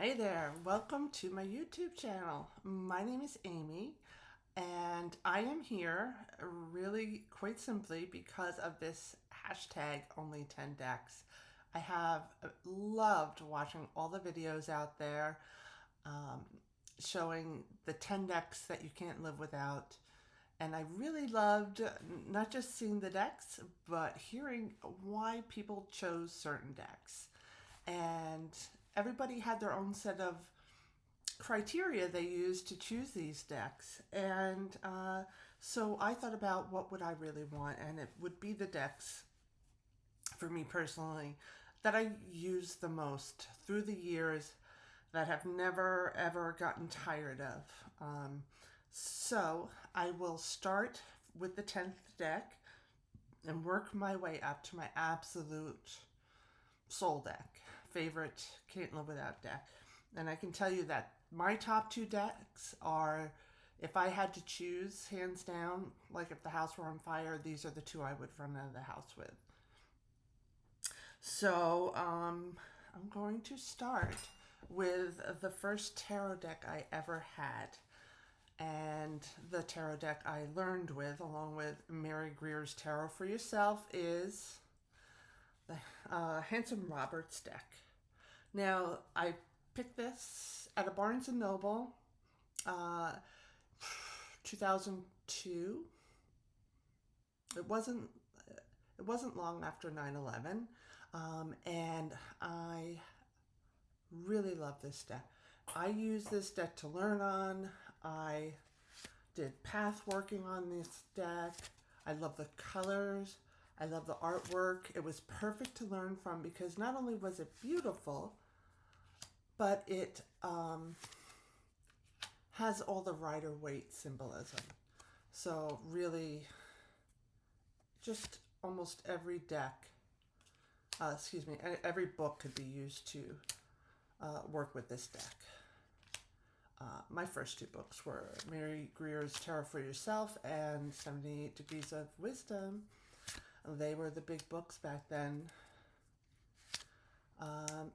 Hey there, welcome to my YouTube channel. My name is Amy, and I am here really quite simply because of this hashtag only 10 decks. I have loved watching all the videos out there um, showing the 10 decks that you can't live without. And I really loved not just seeing the decks, but hearing why people chose certain decks. And everybody had their own set of criteria they used to choose these decks. And so I thought about what would I really want, and it would be the decks, for me personally, that I use the most through the years, that have never ever gotten tired of. So I will start with the 10th deck and work my way up to my absolute soul deck, favorite, can't live without deck. And I can tell you that my top two decks are, if I had to choose, hands down, like if the house were on fire, these are the two I would run out of the house with. So I'm going to start with the first tarot deck I ever had. And the tarot deck I learned with, along with Mary Greer's Tarot for Yourself, is the Hanson-Roberts deck. Now, I picked this at a Barnes & Noble, 2002. It wasn't long after 9/11, and I really love this deck. I use this deck to learn on. I did path working on this deck. I love the colors. I love the artwork. It was perfect to learn from because not only was it beautiful, but it has all the Rider-Waite symbolism. So really, just almost every deck, every book could be used to work with this deck. My first two books were Mary Greer's Tarot for Yourself and 78 Degrees of Wisdom. They were the big books back then.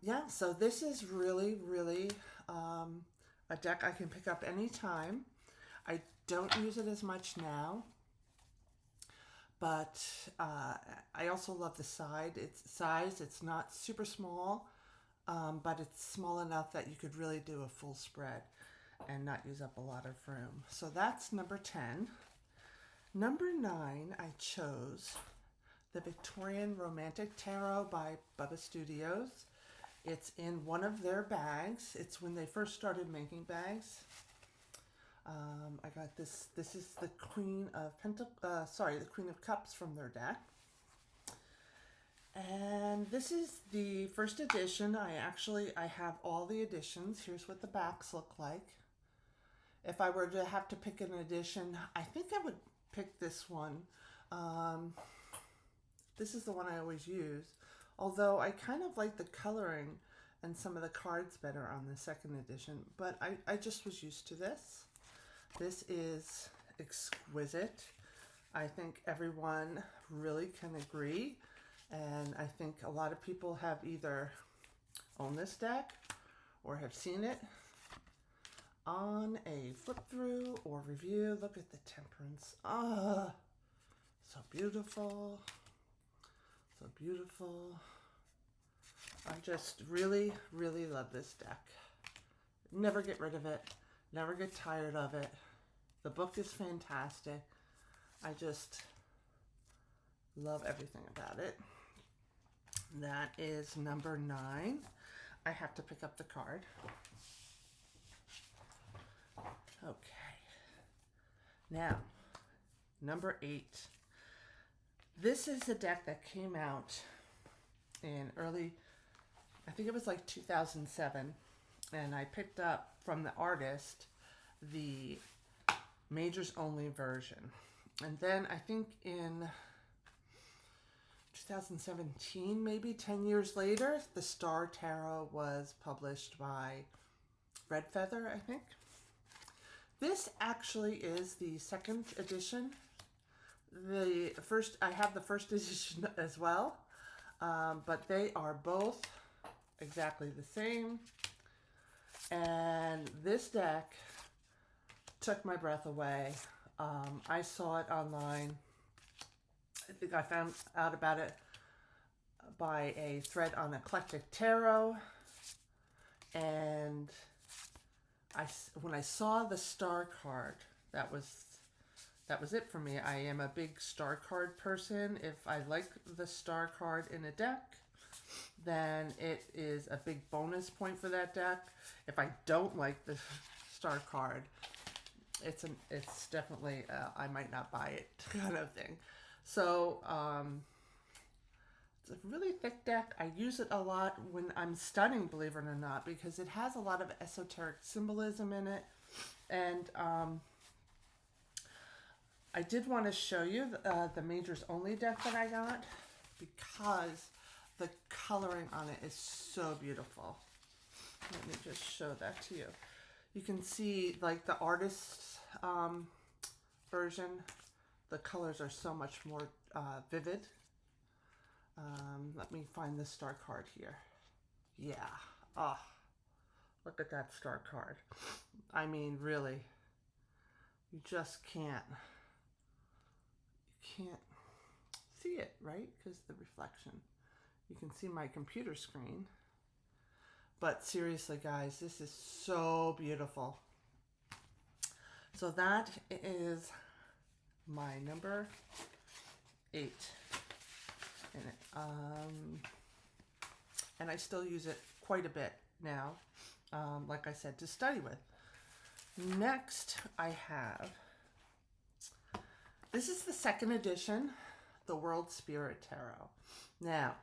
Yeah, so this is really, really a deck I can pick up anytime. I don't use it as much now, but I also love the size. It's not super small, but it's small enough that you could really do a full spread and not use up a lot of room. So that's number 10. Number 9, I chose the Victorian Romantic Tarot by Bubba Studios. It's in one of their bags. It's when they first started making bags. I got this. This is the Queen of the Queen of Cups from their deck. And this is the first edition. I have all the editions. Here's what the backs look like. If I were to have to pick an edition, I think I would pick this one. This is the one I always use, although I kind of like the coloring and some of the cards better on the second edition, but I just was used to this. This is exquisite. I think everyone really can agree, and I think a lot of people have either owned this deck or have seen it on a flip through or review. Look at the Temperance. Ah, so beautiful. So beautiful. I just really, really love this deck. Never get rid of it. Never get tired of it. The book is fantastic. I just love everything about it. That is number 9. I have to pick up the card. Okay. Now, number 8. This is a deck that came out in I think it was like 2007, and I picked up from the artist the majors only version. And then I think in 2017, maybe 10 years later, the Star Tarot was published by Red Feather, I think. This actually is the second edition. I have the first edition as well, but they are both exactly the same. And this deck took my breath away. I saw it online. I think I found out about it by a thread on Eclectic Tarot. And when I saw the star card, that was it for me. I am a big star card person. If I like the star card in a deck, then it is a big bonus point for that deck. If I don't like the star card, it's definitely I might not buy it kind of thing. So it's a really thick deck. I use it a lot when I'm studying, believe it or not, because it has a lot of esoteric symbolism in it. And I did want to show you the Majors Only deck that I got, because the coloring on it is so beautiful. Let me just show that to you. You can see like the artist's version, the colors are so much more vivid. Let me find the star card here. Yeah. Oh, look at that star card. I mean, really, you just can't see it, right? Because the reflection. You can see my computer screen. But seriously, guys, this is so beautiful. So that is my number 8. And I still use it quite a bit now, like I said, to study with. Next, I have, this is the 2nd edition, the World Spirit Tarot. Now,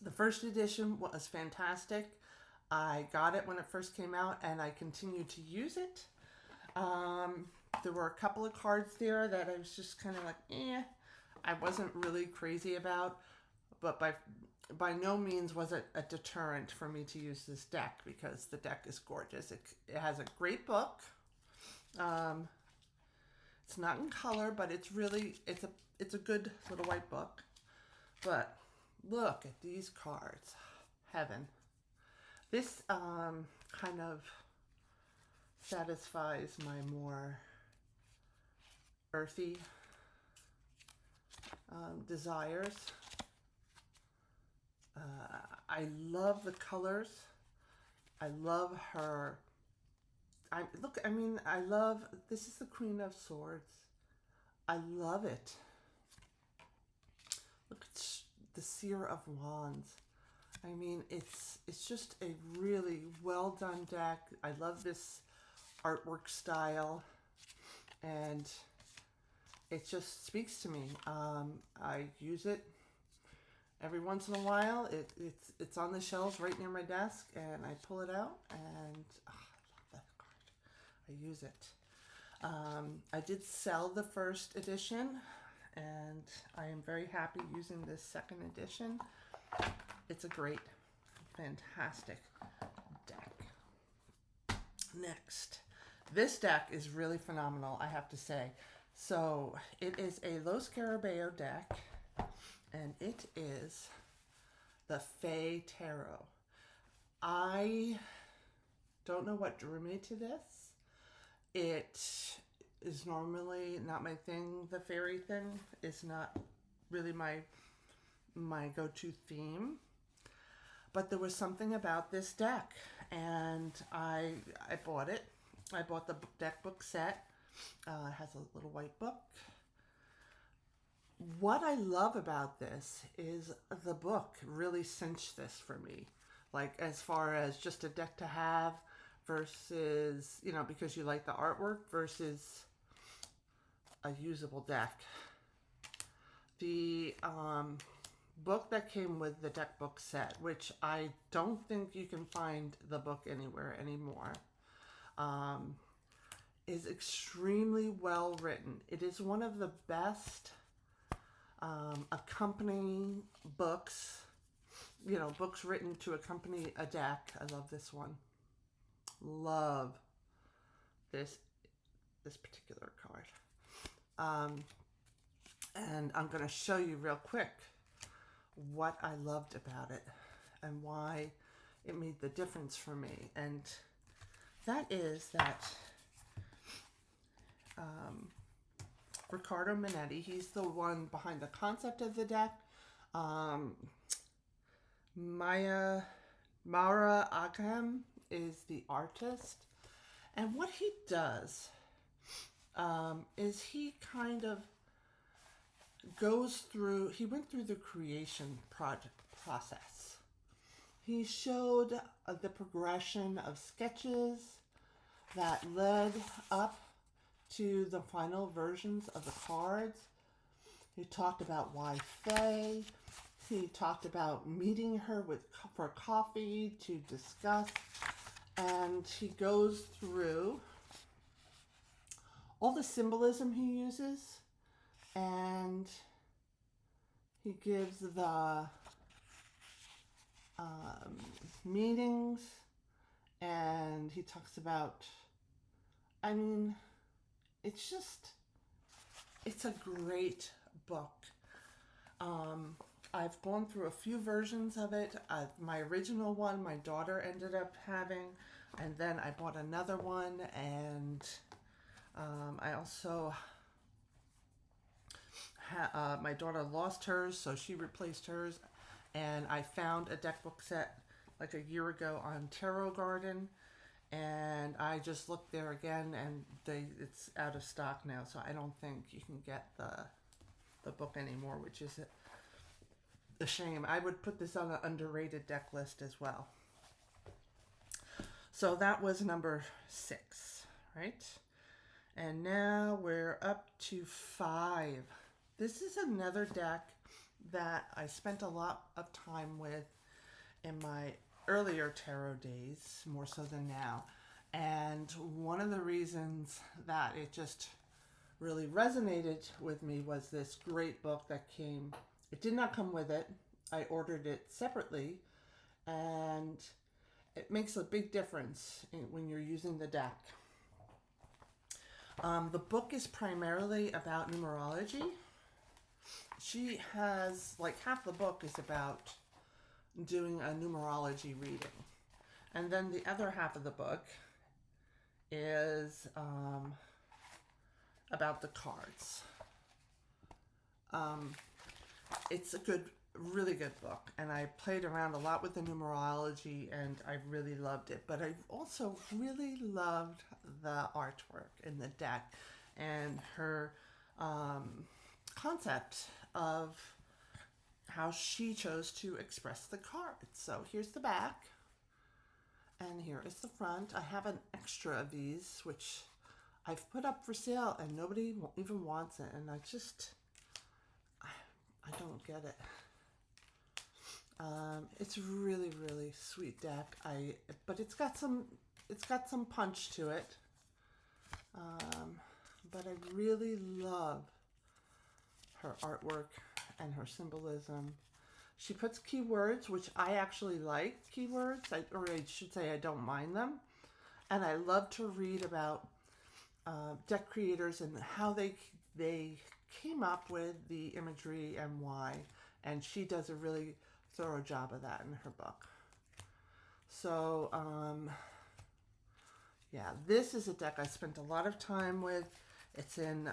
the 1st edition was fantastic. I got it when it first came out, and I continued to use it. There were a couple of cards there that I was just kind of like, I wasn't really crazy about, but by no means was it a deterrent for me to use this deck, because the deck is gorgeous. It has a great book. It's not in color, but it's a good little white book. But look at these cards. Heaven. This kind of satisfies my more earthy desires. I love the colors. I love her. I love, this is the Queen of Swords. I love it. Look at the Seer of Wands. I mean, it's just a really well done deck. I love this artwork style, and it just speaks to me. I use it every once in a while. It's on the shelves right near my desk, and I pull it out, and I love that card. I use it. I did sell the 1st edition, and I am very happy using this 2nd edition. It's a great, fantastic deck. Next, this deck is really phenomenal, I have to say. So it is a Los Carabeo deck, and it is the Fae Tarot. I don't know what drew me to this. It is normally not my thing. The fairy thing is not really my go-to theme. But there was something about this deck, and I bought it. I bought the deck book set. It has a little white book. What I love about this is the book really cinched this for me. Like, as far as just a deck to have versus, because you like the artwork, versus a usable deck. The book that came with the deck book set, which I don't think you can find the book anywhere anymore, is extremely well written. It is one of the best accompanying books, books written to accompany a deck. I love this one. Love this particular card. And I'm going to show you real quick what I loved about it and why it made the difference for me. And that is that Riccardo Minetti, he's the one behind the concept of the deck. Maura Agham is the artist. And what he does is he kind of goes through, he went through the creation process. He showed the progression of sketches that led up to the final versions of the cards. He talked about why Fae. He talked about meeting her for coffee to discuss. And he goes through all the symbolism he uses, and he gives the meanings, and he talks about, I mean, it's a great book. I've gone through a few versions of it. My original one, my daughter ended up having, and then I bought another one, and I also, my daughter lost hers, so she replaced hers, and I found a deck book set like a year ago on Tarot Garden, and I just looked there again, and it's out of stock now, so I don't think you can get the book anymore, which is a shame. I would put this on an underrated deck list as well. So that was number 6, right? And now we're up to 5. This is another deck that I spent a lot of time with in my earlier tarot days, more so than now. And one of the reasons that it just really resonated with me was this great book that came. It did not come with it. I ordered it separately, and it makes a big difference when you're using the deck. The book is primarily about numerology. She has, like, half the book is about doing a numerology reading. And then the other half of the book is about the cards. It's a really good book, and I played around a lot with the numerology, and I really loved it. But I also really loved the artwork in the deck and her concept of how she chose to express the cards. So here's the back, and here is the front. I have an extra of these, which I've put up for sale, and nobody even wants it, and I don't get it. It's really, really sweet deck. But it's got some punch to it. But I really love her artwork and her symbolism. She puts keywords, which I actually like keywords, or I should say I don't mind them. And I love to read about deck creators and how they came up with the imagery and why. And she does a really thorough job of that in her book. So, yeah, this is a deck I spent a lot of time with. It's in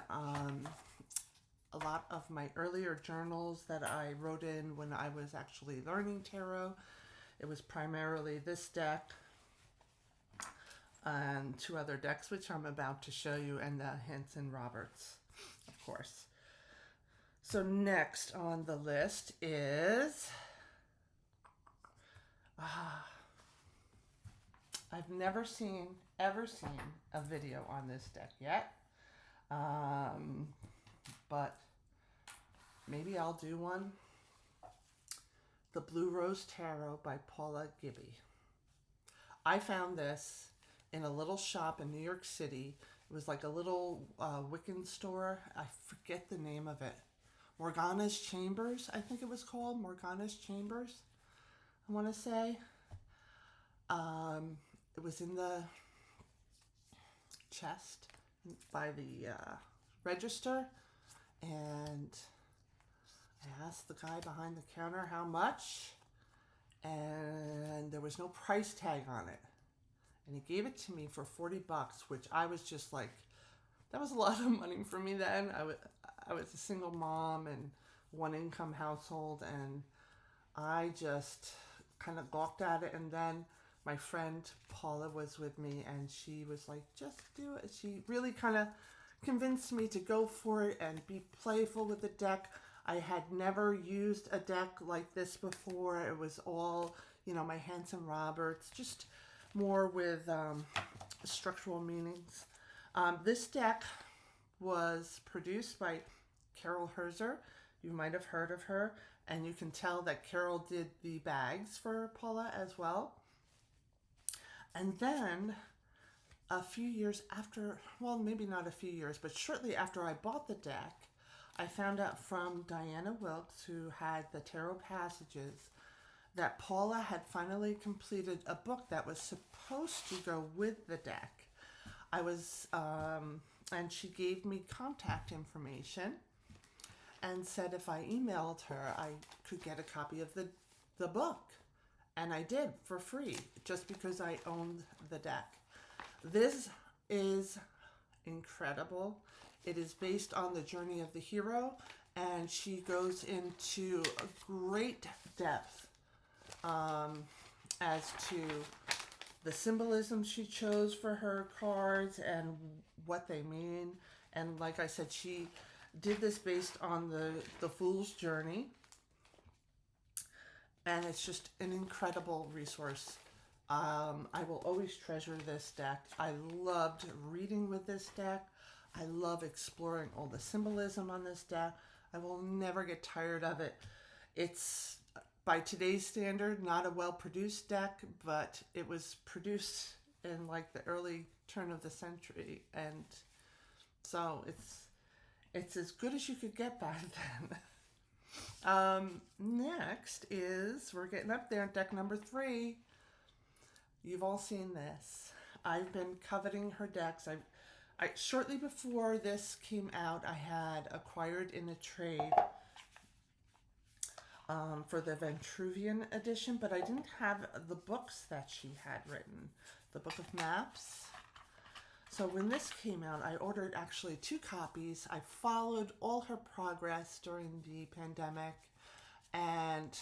a lot of my earlier journals that I wrote in when I was actually learning tarot. It was primarily this deck and 2 other decks, which I'm about to show you, and the Hanson-Roberts, of course. So next on the list is... I've never ever seen a video on this deck yet. But maybe I'll do one. The Blue Rose Tarot by Paula Gibby. I found this in a little shop in New York City. It was like a little Wiccan store. I forget the name of it. Morgana's Chambers, I think it was called. Morgana's Chambers, I want to say. It was in the chest by the register, and I asked the guy behind the counter how much, and there was no price tag on it. And he gave it to me for $40, which I was just like, that was a lot of money for me then. I was a single mom and one income household, and I just kind of gawked at it. And then my friend Paula was with me, and she was like, just do it. She really kind of convinced me to go for it and be playful with the deck. I had never used a deck like this before. It was all, you know, my Hanson-Roberts, just more with structural meanings. This deck was produced by Carol Herzer. You might have heard of her, and you can tell that Carol did the bags for Paula as well. And then a few years after, well, maybe not a few years, but shortly after I bought the deck, I found out from Diana Wilkes, who had the Tarot Passages, that Paula had finally completed a book that was supposed to go with the deck. And she gave me contact information and said if I emailed her, I could get a copy of the book. And I did for free, just because I owned the deck. This is incredible. It is based on the journey of the hero, and she goes into a great depth as to the symbolism she chose for her cards and what they mean. And like I said, she did this based on the Fool's Journey. And it's just an incredible resource. I will always treasure this deck. I loved reading with this deck. I love exploring all the symbolism on this deck. I will never get tired of it. It's, by today's standard, not a well-produced deck, but it was produced in like the early turn of the century. And so it's as good as you could get back then. Next is, we're getting up there, deck number 3. You've all seen this. I've been coveting her decks. I shortly before this came out, I had acquired in a trade for the Vitruvian edition, but I didn't have the books that she had written, the Book of Maps. So when this came out, I ordered actually 2 copies. I followed all her progress during the pandemic, and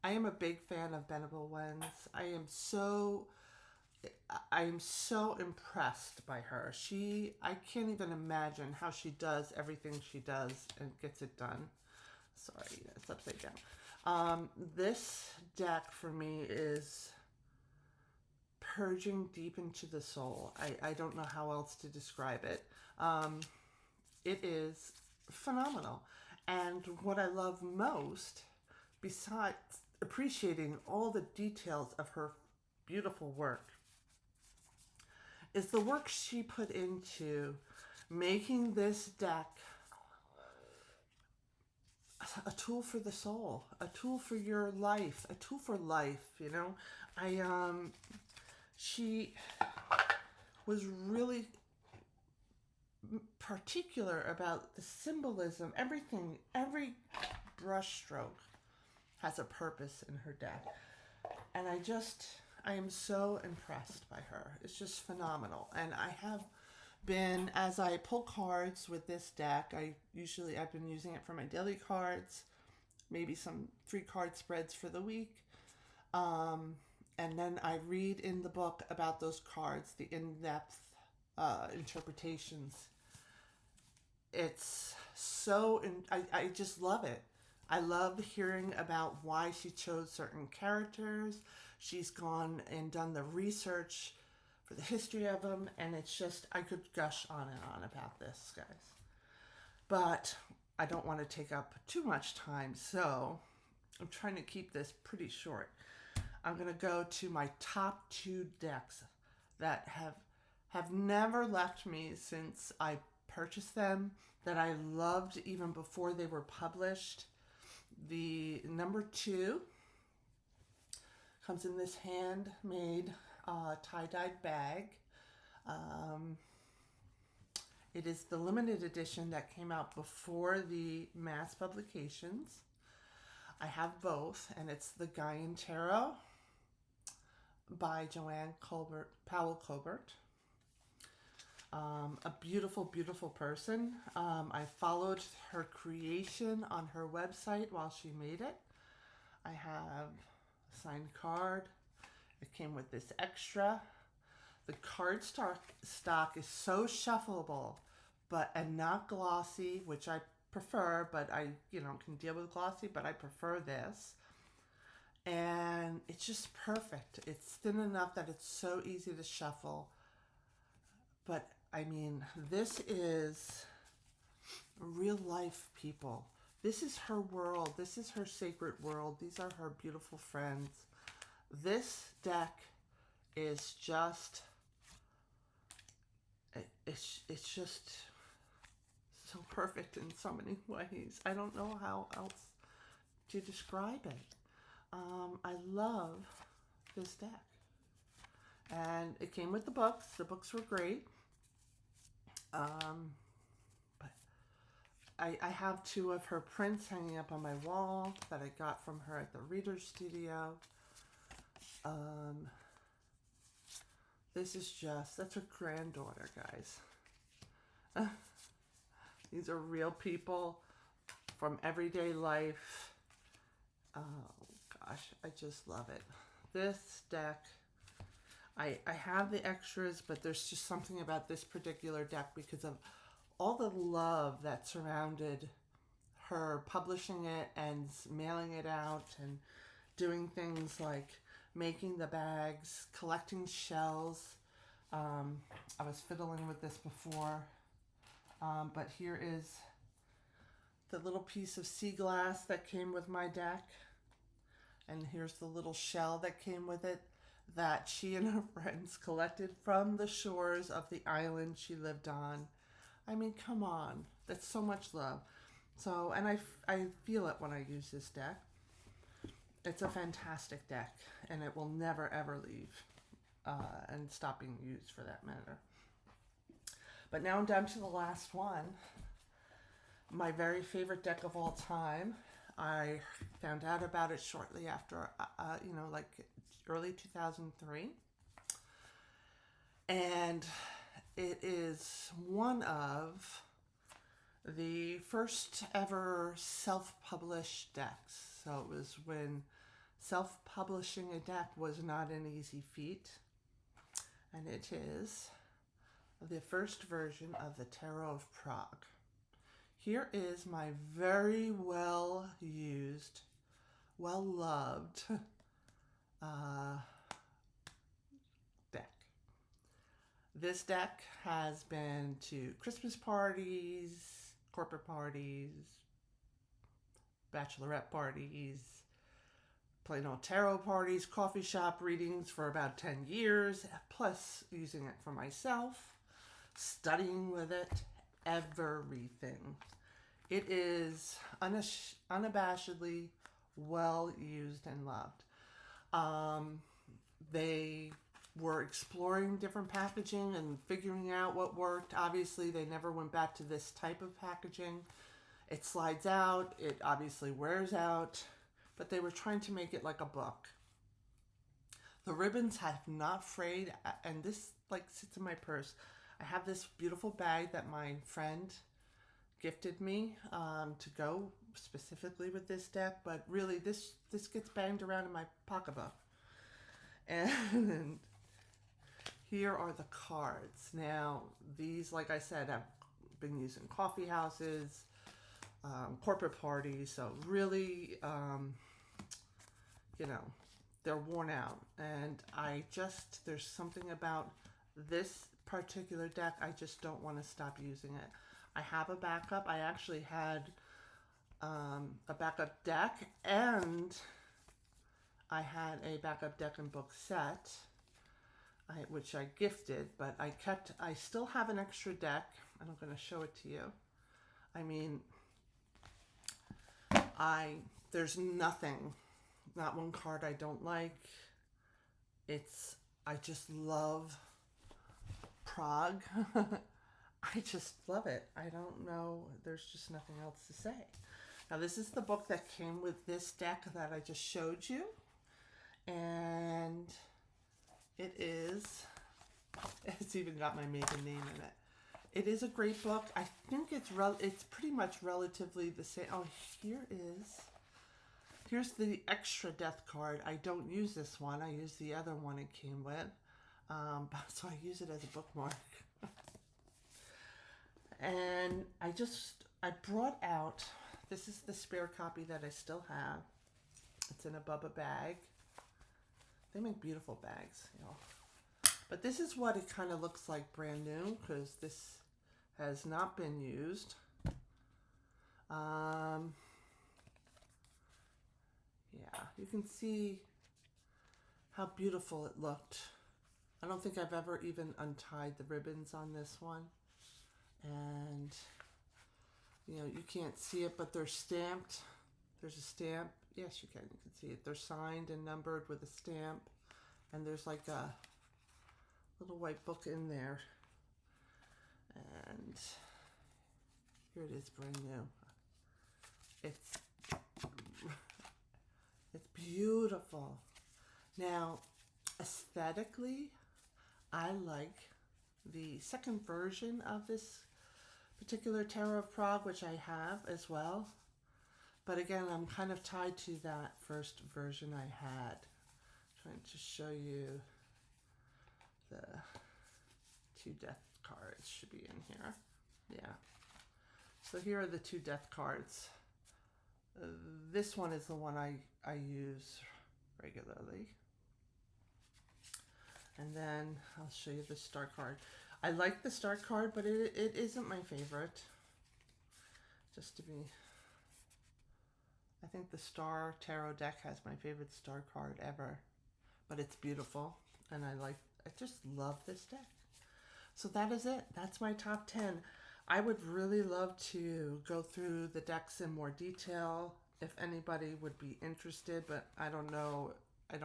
I am a big fan of Benable Wens. I am so impressed by her. I can't even imagine how she does everything she does and gets it done. Sorry, it's upside down. This deck for me is purging deep into the soul. I don't know how else to describe it. It is phenomenal. And what I love most, besides appreciating all the details of her beautiful work, is the work she put into making this deck a tool for the soul, a tool for your life, a tool for life, you know. She was really particular about the symbolism, everything, every brush stroke has a purpose in her deck. And I am so impressed by her. It's just phenomenal. And I have been, as I pull cards with this deck, I've been using it for my daily cards, maybe some 3 card spreads for the week. And then I read in the book about those cards, the in-depth interpretations. It's so, I just love it. I love hearing about why she chose certain characters. She's gone and done the research for the history of them, and it's just, I could gush on and on about this, guys. But I don't want to take up too much time, so I'm trying to keep this pretty short. I'm going to go to my top 2 decks that have never left me since I purchased them, that I loved even before they were published. The number 2 comes in this handmade tie-dyed bag. It is the limited edition that came out before the mass publications. I have both, and it's the Gaian Tarot by Powell Colbert. A beautiful, beautiful person. I followed her creation on her website while she made it. I have a signed card. It came with this extra. The card stock is so shuffleable, and not glossy, which I prefer, but I, can deal with glossy, but I prefer this. And it's just perfect. It's thin enough that it's so easy to shuffle. But I mean, this is real life people. This is her world. This is her sacred world. These are her beautiful friends. This deck is just, it's just so perfect in so many ways. I don't know how else to describe it. I love this deck. And it came with the books. The books were great. But I have 2 of her prints hanging up on my wall that I got from her at the Reader's Studio. This is that's her granddaughter, guys. These are real people from everyday life. Oh gosh, I just love it. This deck, I have the extras, but there's just something about this particular deck because of all the love that surrounded her publishing it and mailing it out and doing things like making the bags, collecting shells. I was fiddling with this before, but here is the little piece of sea glass that came with my deck, and here's the little shell that came with it that she and her friends collected from the shores of the island she lived on. I mean, come on, that's so much love. So, and I feel it when I use this deck. It's a fantastic deck, and it will never ever leave and stop being used for that matter. But now I'm down to the last one. My very favorite deck of all time. I found out about it shortly after, like early 2003. And it is one of the first ever self-published decks. So it was when self-publishing a deck was not an easy feat. And it is the first version of the Tarot of Prague. Here is my very well used, well loved deck. This deck has been to Christmas parties, corporate parties, bachelorette parties, plain old tarot parties, coffee shop readings for about 10 years, plus using it for myself, studying with it, everything. It is unabashedly well used and loved. They were exploring different packaging and figuring out what worked. Obviously, they never went back to this type of packaging. It slides out, it obviously wears out, but they were trying to make it like a book. The ribbons have not frayed, and this sits in my purse. I have this beautiful bag that my friend gifted me to go specifically with this deck, but really this gets banged around in my pocketbook. And here are the cards. Now, these, like I said, I've been used in coffee houses, corporate parties, so really, they're worn out. And there's something about this particular deck, I just don't want to stop using it. I have a backup. I actually had a backup deck, and I had a backup deck and book set, which I gifted, but I still have an extra deck, and I'm going to show it to you. I mean, there's nothing, not one card I don't like. I just love Prague. I just love it. I don't know. There's just nothing else to say. Now this is the book that came with this deck that I just showed you. And it's even got my maiden name in it. It is a great book. I think it's pretty much relatively the same. Oh, here's the extra death card. I don't use this one. I use the other one it came with. So I use it as a bookmark. And I brought out, this is the spare copy that I still have. It's in a Bubba bag. They make beautiful bags, you know. But this is what it kind of looks like brand new, because this has not been used. Yeah, you can see how beautiful it looked. I don't think I've ever even untied the ribbons on this one. And, you know, you can't see it, but they're stamped. There's a stamp. Yes, you can see it. They're signed and numbered with a stamp. And there's like a little white book in there. And here it is, brand new. It's beautiful. Now, aesthetically, I like the second version of this particular Tarot of Prague, which I have as well. But again, I'm kind of tied to that first version I had. I'm trying to show you the 2 death cards should be in here. Yeah. So here are the 2 death cards. This one is the one I use regularly. And then I'll show you the star card. I like the star card, but it isn't my favorite. Just to be... I think the Star Tarot deck has my favorite star card ever. But it's beautiful. And I just love this deck. So that is it. That's my top 10. I would really love to go through the decks in more detail if anybody would be interested, but I don't know. I'm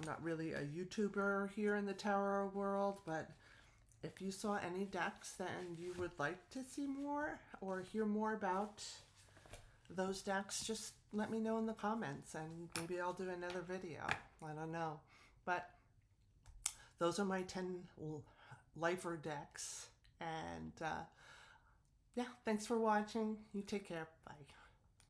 not really a YouTuber here in the tarot world, but if you saw any decks and you would like to see more or hear more about those decks, just let me know in the comments and maybe I'll do another video. I don't know. But those are my 10 lifer decks. And yeah, thanks for watching. You take care. Bye.